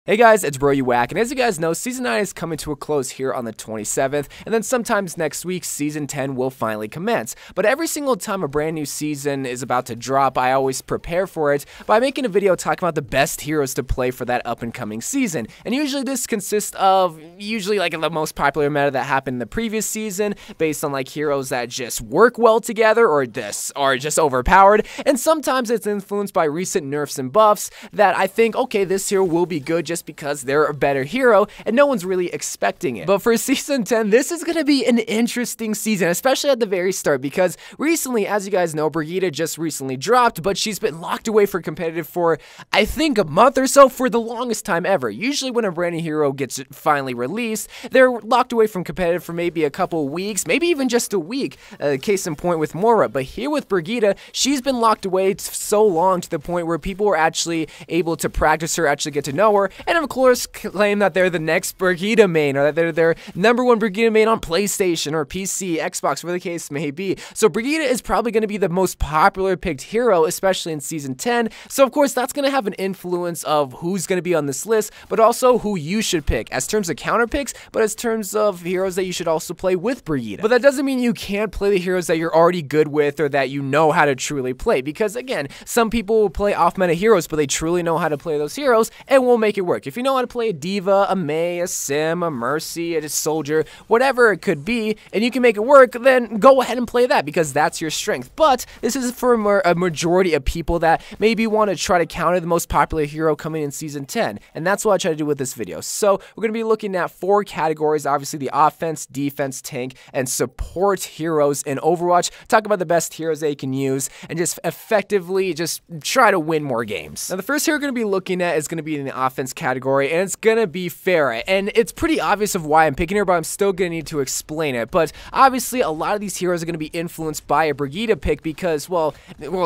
Hey guys, it's Bro You Whack, and as you guys know, Season 9 is coming to a close here on the 27th, and then sometimes next week, Season 10 will finally commence. But every single time a brand new season is about to drop, I always prepare for it by making a video talking about the best heroes to play for that up-and-coming season. And usually this consists of, like the most popular meta that happened in the previous season, based on like heroes that just work well together or are just overpowered, and sometimes it's influenced by recent nerfs and buffs that I think, okay, this hero will be good just because they're a better hero and no one's really expecting it. But for Season 10, this is going to be an interesting season, especially at the very start, because recently, as you guys know, Brigitta just recently dropped, but she's been locked away for competitive for, I think, a month or so, for the longest time ever. Usually when a brand new hero gets finally released, they're locked away from competitive for maybe a couple weeks, maybe even just a week, case in point with Mora. But here with Brigitta, she's been locked away so long to the point where people are actually able to practice her, actually get to know her, and of course claim that they're the next Brigitta main, or that they're their #1 Brigitta main on PlayStation or PC, Xbox, whatever the case may be. So Brigitta is probably going to be the most popular picked hero, especially in Season 10. So of course that's going to have an influence of who's going to be on this list, but also who you should pick as terms of counter picks, but as terms of heroes that you should also play with Brigitta. But that doesn't mean you can't play the heroes that you're already good with or that you know how to truly play, because again, some people will play off-meta heroes, but they truly know how to play those heroes and will make it work. If you know how to play a Diva, a Mei, a Sim, a Mercy, a Soldier, whatever it could be, and you can make it work, then go ahead and play that, because that's your strength. But this is for a majority of people that maybe want to try to counter the most popular hero coming in Season 10, and that's what I try to do with this video. So we're going to be looking at 4 categories, obviously the offense, defense, tank, and support heroes in Overwatch. Talk about the best heroes that you can use, and just effectively just try to win more games. Now the first hero we're going to be looking at is going to be in the offense category, and it's gonna be Pharah, and it's pretty obvious of why I'm picking her, but I'm still gonna need to explain it. But obviously a lot of these heroes are gonna be influenced by a Brigitta pick, because well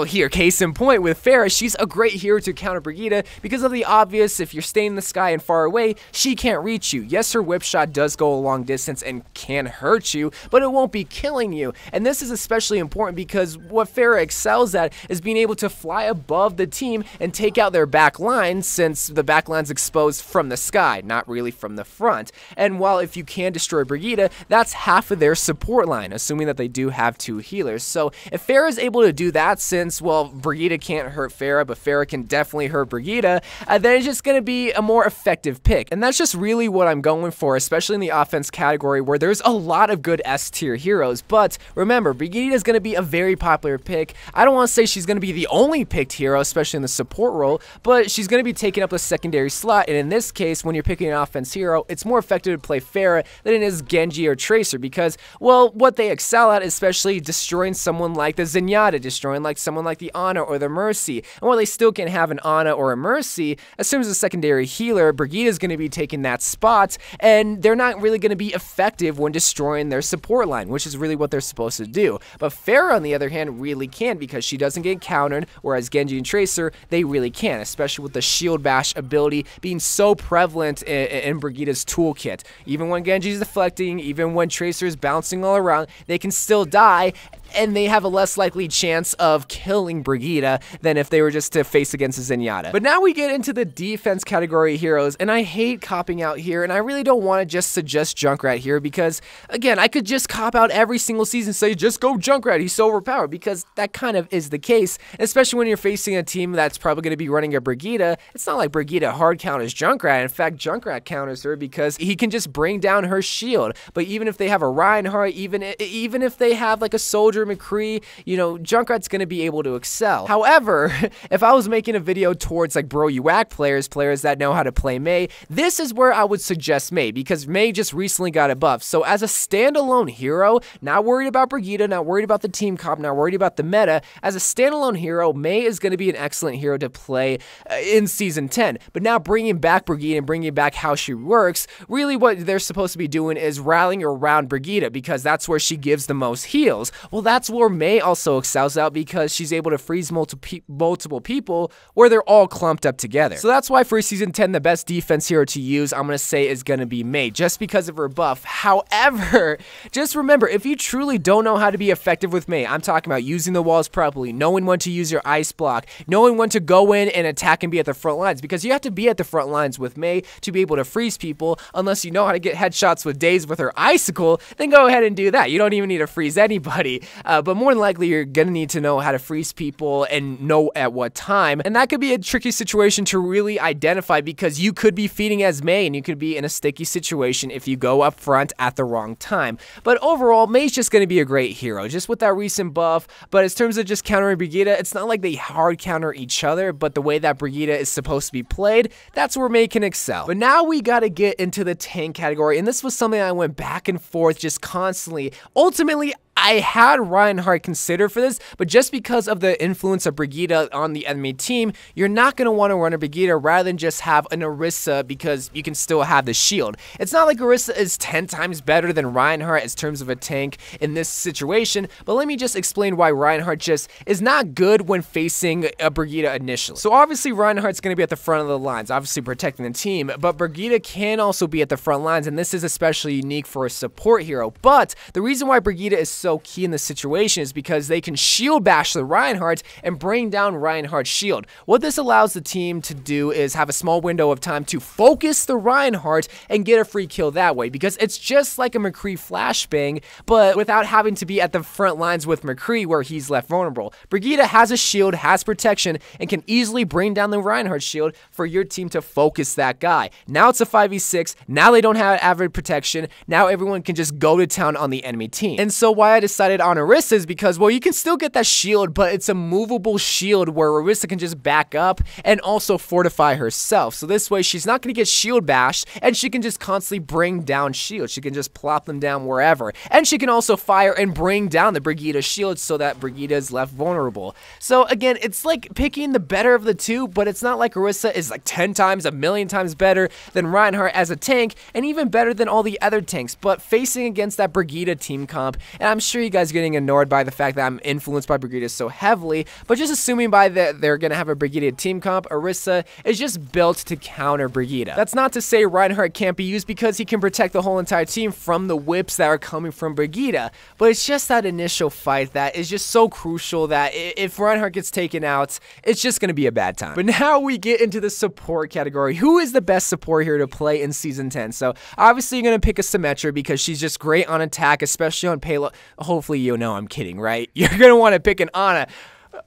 here, case in point with Pharah, she's a great hero to counter Brigitta because of the obvious. If you're staying in the sky and far away, she can't reach you. Yes, her whip shot does go a long distance and can hurt you, but it won't be killing you. And this is especially important because what Pharah excels at is being able to fly above the team and take out their back line, since the back line's exposed from the sky, not really from the front. And while if you can destroy Brigitta, that's half of their support line, assuming that they do have 2 healers. So if Pharah is able to do that, since, well, Brigitta can't hurt Pharah, but Pharah can definitely hurt Brigitta, then it's just going to be a more effective pick. And that's just really what I'm going for, especially in the offense category, where there's a lot of good S-tier heroes. But remember, Brigitta is going to be a very popular pick. I don't want to say she's going to be the only picked hero, especially in the support role, but she's going to be taking up a secondary slot. And in this case, when you're picking an offense hero, it's more effective to play Pharah than it is Genji or Tracer, because, well, what they excel at, especially destroying someone like the Zenyatta, destroying like someone like the Ana or the Mercy. And while they still can have an Ana or a Mercy, as soon as a secondary healer, Brigitta is going to be taking that spot, and they're not really going to be effective when destroying their support line, which is really what they're supposed to do. But Pharah, on the other hand, really can, because she doesn't get countered, whereas Genji and Tracer, they really can, especially with the shield bash ability being so prevalent in Brigitta's toolkit. Even when Genji's deflecting, even when Tracer's bouncing all around, they can still die, and they have a less likely chance of killing Brigitta than if they were just to face against a Zenyatta. But now we get into the defense category heroes, and I hate copping out here, and I really don't want to just suggest Junkrat here, because again, I could just cop out every single season and say, just go Junkrat, he's so overpowered, because that kind of is the case, especially when you're facing a team that's probably going to be running a Brigitta. It's not like Brigitta hard counters Junkrat. In fact, Junkrat counters her because he can just bring down her shield. But even if they have a Reinhardt, even if they have like a Soldier, McCree, you know, Junkrat's going to be able to excel. However, if I was making a video towards like Bro You Whack players that know how to play Mei, this is where I would suggest Mei, because Mei just recently got a buff. So as a standalone hero, not worried about Brigitta, not worried about the team comp, not worried about the meta, as a standalone hero, Mei is going to be an excellent hero to play in Season 10. But now bringing back Brigitta and bringing back how she works, really what they're supposed to be doing is rallying around Brigitta, because that's where she gives the most heals. Well, that's where Mei also excels out because she's able to freeze multiple people where they're all clumped up together. So that's why for Season 10, the best defense hero to use, I'm going to say, is going to be Mei, just because of her buff. However, just remember, if you truly don't know how to be effective with Mei, I'm talking about using the walls properly, knowing when to use your ice block, knowing when to go in and attack and be at the front lines, because you have to be at the front lines with Mei to be able to freeze people. Unless you know how to get headshots with Daze with her icicle, then go ahead and do that. You don't even need to freeze anybody, but more than likely you're gonna need to know how to freeze people and know at what time, and that could be a tricky situation to really identify because you could be feeding as Mei and you could be in a sticky situation if you go up front at the wrong time. But overall, Mei's just gonna be a great hero, just with that recent buff. But in terms of just countering Brigitta, it's not like they hard counter each other, but the way that Brigitta is supposed to be played, that's where Mei can excel. But now we gotta get into the tank category, and this was something I went back and forth just constantly. Ultimately, I had Reinhardt considered for this, but just because of the influence of Brigitta on the enemy team, you're not going to want to run a Brigitta rather than just have an Orisa because you can still have the shield. It's not like Orisa is 10 times better than Reinhardt in terms of a tank in this situation, but let me just explain why Reinhardt just is not good when facing a Brigitta initially. So obviously Reinhardt's going to be at the front of the lines, obviously protecting the team, but Brigitta can also be at the front lines, and this is especially unique for a support hero. But the reason why Brigitta is so key in this situation is because they can shield bash the Reinhardt and bring down Reinhardt's shield. What this allows the team to do is have a small window of time to focus the Reinhardt and get a free kill that way, because it's just like a McCree flashbang, but without having to be at the front lines with McCree where he's left vulnerable. Brigitta has a shield, has protection, and can easily bring down the Reinhardt shield for your team to focus that guy. Now it's a 5v6, now they don't have average protection, now everyone can just go to town on the enemy team. And so why I decided on Orisa is because, well, you can still get that shield, but it's a movable shield where Orisa can just back up and also fortify herself. So this way, she's not going to get shield bashed, and she can just constantly bring down shields. She can just plop them down wherever. And she can also fire and bring down the Brigitta shield so that Brigitta is left vulnerable. So again, it's like picking the better of the two, but it's not like Orisa is like 10 times, a million times better than Reinhardt as a tank, and even better than all the other tanks. But facing against that Brigitta team comp, and I'm sure you guys are getting annoyed by the fact that I'm influenced by Brigitta so heavily, but just assuming by that they're going to have a Brigitta team comp, Orisa is just built to counter Brigitta. That's not to say Reinhardt can't be used because he can protect the whole entire team from the whips that are coming from Brigitta, but it's just that initial fight that is just so crucial that if Reinhardt gets taken out, it's just going to be a bad time. But now we get into the support category. Who is the best support here to play in Season 10? So obviously you're going to pick a Symmetra because she's just great on attack, especially on payload. Hopefully you know I'm kidding, right? You're going to want to pick an Ana.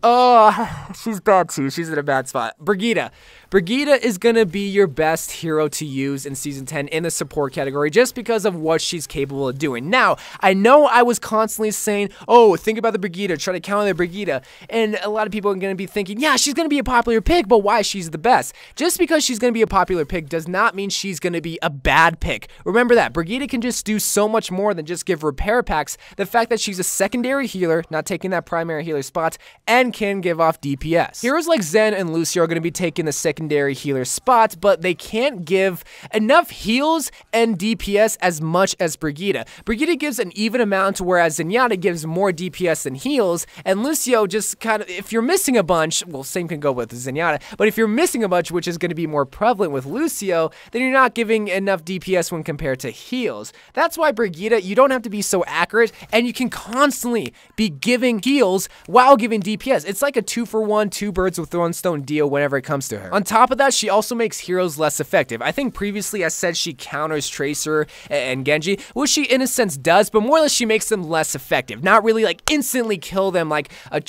Oh, she's bad too. She's in a bad spot. Brigitta. Brigitta is going to be your best hero to use in Season 10 in the support category just because of what she's capable of doing. Now, I know I was constantly saying, oh, think about the Brigitta, try to counter the Brigitta, and a lot of people are going to be thinking, yeah, she's going to be a popular pick, but why? She's the best. Just because she's going to be a popular pick does not mean she's going to be a bad pick. Remember that. Brigitta can just do so much more than just give repair packs. The fact that she's a secondary healer, not taking that primary healer spot, and can give off DPS. Heroes like Zen and Lucio are going to be taking the secondary healer spot, but they can't give enough heals and DPS as much as Brigitta. Brigitta gives an even amount, whereas Zenyatta gives more DPS than heals, and Lucio just kind of, if you're missing a bunch, well, same can go with Zenyatta, but if you're missing a bunch, which is going to be more prevalent with Lucio, then you're not giving enough DPS when compared to heals. That's why Brigitta, you don't have to be so accurate, and you can constantly be giving heals while giving DPS. It's like a 2-for-1, 2 birds with one stone deal whenever it comes to her. On top of that, she also makes heroes less effective. I think previously I said she counters Tracer and Genji, which she in a sense does, but more or less she makes them less effective. Not really like instantly kill them like a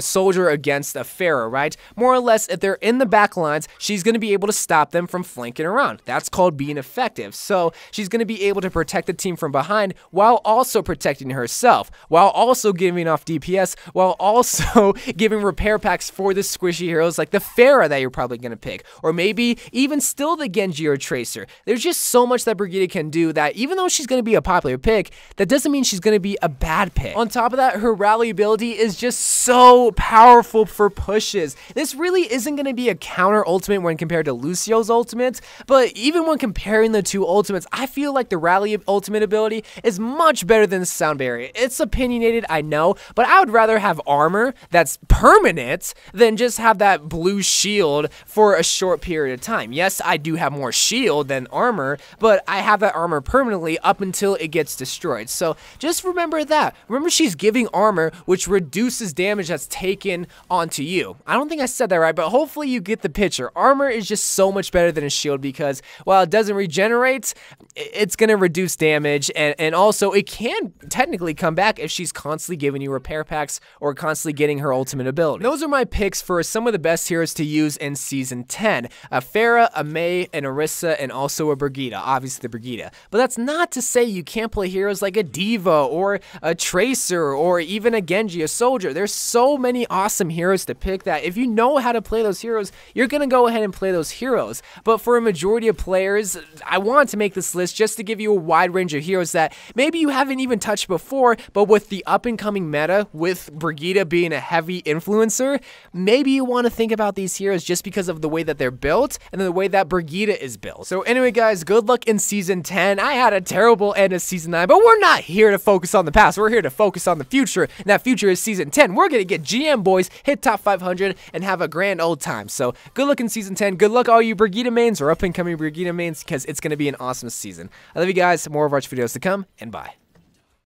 soldier against a Pharah, right? More or less, if they're in the back lines, she's going to be able to stop them from flanking around. That's called being effective. So she's going to be able to protect the team from behind while also protecting herself, while also giving off DPS, while also also giving repair packs for the squishy heroes like the Pharah that you're probably going to pick, or maybe even still the Genji or Tracer. There's just so much that Brigitta can do that even though she's going to be a popular pick, that doesn't mean she's going to be a bad pick. On top of that, her rally ability is just so powerful for pushes. This really isn't going to be a counter ultimate when compared to Lucio's ultimate, but even when comparing the two ultimates, I feel like the rally ultimate ability is much better than the sound barrier. It's opinionated, I know, but I would rather have armor that's permanent than just have that blue shield for a short period of time. Yes, I do have more shield than armor, but I have that armor permanently up until it gets destroyed. So just remember that. Remember, she's giving armor, which reduces damage that's taken onto you. I don't think I said that right, but hopefully you get the picture. Armor is just so much better than a shield because while it doesn't regenerate, it's going to reduce damage, and also it can technically come back if she's constantly giving you repair packs or constantly getting her ultimate ability. Those are my picks for some of the best heroes to use in Season 10. A Pharah, a Mei, an Orisa, and also a Brigitta. Obviously the Brigitta. But that's not to say you can't play heroes like a Diva or a Tracer or even a Genji, a Soldier. There's so many awesome heroes to pick that if you know how to play those heroes, you're going to go ahead and play those heroes. But for a majority of players, I want to make this list just to give you a wide range of heroes that maybe you haven't even touched before, but with the up-and-coming meta, with Brigitta being a heavy influencer, maybe you want to think about these heroes just because of the way that they're built and the way that Brigitta is built. So anyway, guys, good luck in Season 10. I had a terrible end of Season 9, but we're not here to focus on the past. We're here to focus on the future, and that future is Season 10. We're going to get GM boys, hit top 500, and have a grand old time. So good luck in Season 10. Good luck all you Brigitta mains or up-and-coming Brigitta mains, because it's going to be an awesome season. I love you guys. More Overwatch videos to come, and bye.